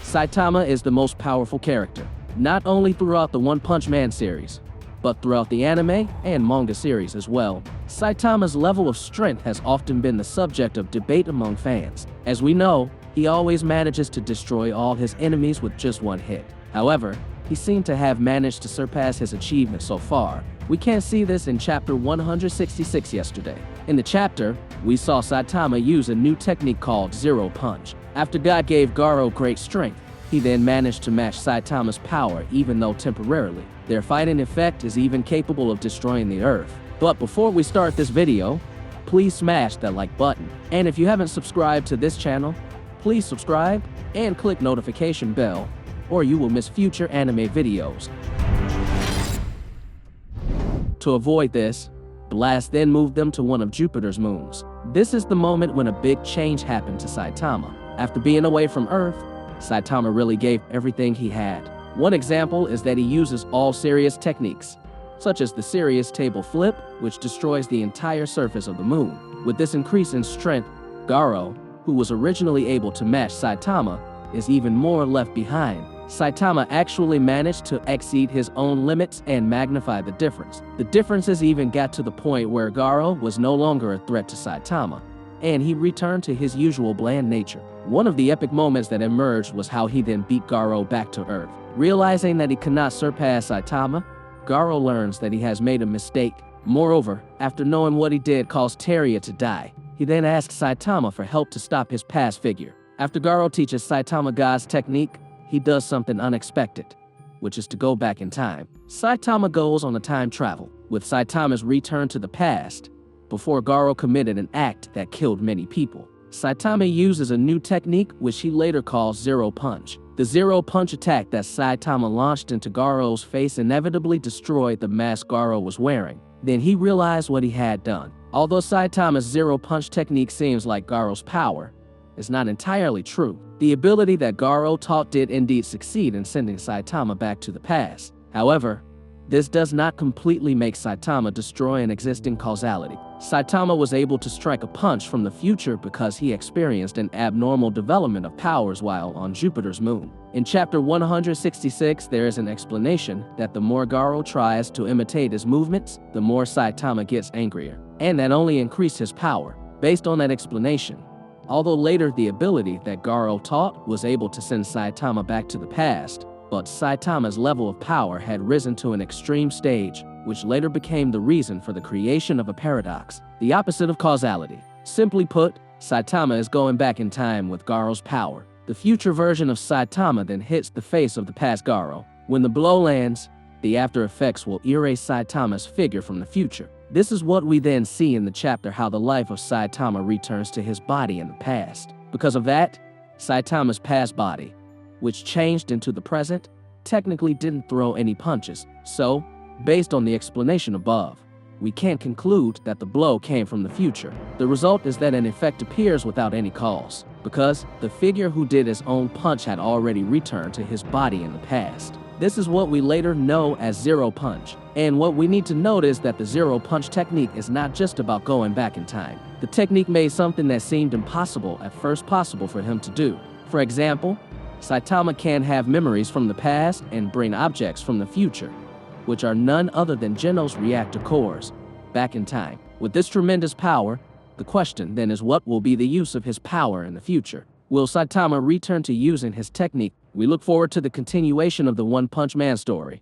Saitama is the most powerful character, not only throughout the One Punch Man series, but throughout the anime and manga series as well. Saitama's level of strength has often been the subject of debate among fans. As we know, he always manages to destroy all his enemies with just one hit. However, he seemed to have managed to surpass his achievement so far. We can see this in chapter 166 yesterday. In the chapter, we saw Saitama use a new technique called Zero Punch. After God gave Garou great strength, he then managed to match Saitama's power, even though temporarily. Their fighting effect is even capable of destroying the earth. But before we start this video, please smash that like button. And if you haven't subscribed to this channel, please subscribe and click notification bell, or you will miss future anime videos. To avoid this, Blast then moved them to one of Jupiter's moons. This is the moment when a big change happened to Saitama. After being away from Earth, Saitama really gave everything he had. One example is that he uses all serious techniques, such as the serious table flip, which destroys the entire surface of the moon. With this increase in strength, Garou, who was originally able to match Saitama, is even more left behind. Saitama actually managed to exceed his own limits and magnify the difference. The differences even got to the point where Garou was no longer a threat to Saitama, and he returned to his usual bland nature. One of the epic moments that emerged was how he then beat Garou back to Earth. Realizing that he could not surpass Saitama, Garou learns that he has made a mistake. Moreover, after knowing what he did caused Teria to die, he then asks Saitama for help to stop his past figure. After Garou teaches Saitama God's technique, he does something unexpected, which is to go back in time. Saitama goes on a time travel, with Saitama's return to the past, before Garou committed an act that killed many people. Saitama uses a new technique which he later calls Zero Punch. The Zero Punch attack that Saitama launched into Garou's face inevitably destroyed the mask Garou was wearing. Then he realized what he had done. Although Saitama's Zero Punch technique seems like Garou's power, it's not entirely true. The ability that Garou taught did indeed succeed in sending Saitama back to the past. However, this does not completely make Saitama destroy an existing causality. Saitama was able to strike a punch from the future because he experienced an abnormal development of powers while on Jupiter's moon. In chapter 166, there is an explanation that the more Garou tries to imitate his movements, the more Saitama gets angrier, and that only increased his power. Based on that explanation, although later the ability that Garou taught was able to send Saitama back to the past, but Saitama's level of power had risen to an extreme stage, which later became the reason for the creation of a paradox, the opposite of causality. Simply put, Saitama is going back in time with Garou's power. The future version of Saitama then hits the face of the past Garou. When the blow lands, the after effects will erase Saitama's figure from the future. This is what we then see in the chapter how the life of Saitama returns to his body in the past. Because of that, Saitama's past body, which changed into the present, technically didn't throw any punches. So, based on the explanation above, we can't conclude that the blow came from the future. The result is that an effect appears without any cause, because the figure who did his own punch had already returned to his body in the past. This is what we later know as Zero Punch. And what we need to note is that the Zero Punch technique is not just about going back in time. The technique made something that seemed impossible at first possible for him to do. For example, Saitama can have memories from the past and bring objects from the future, which are none other than Genos reactor cores, back in time. With this tremendous power, the question then is what will be the use of his power in the future? Will Saitama return to using his technique? We look forward to the continuation of the One Punch Man story.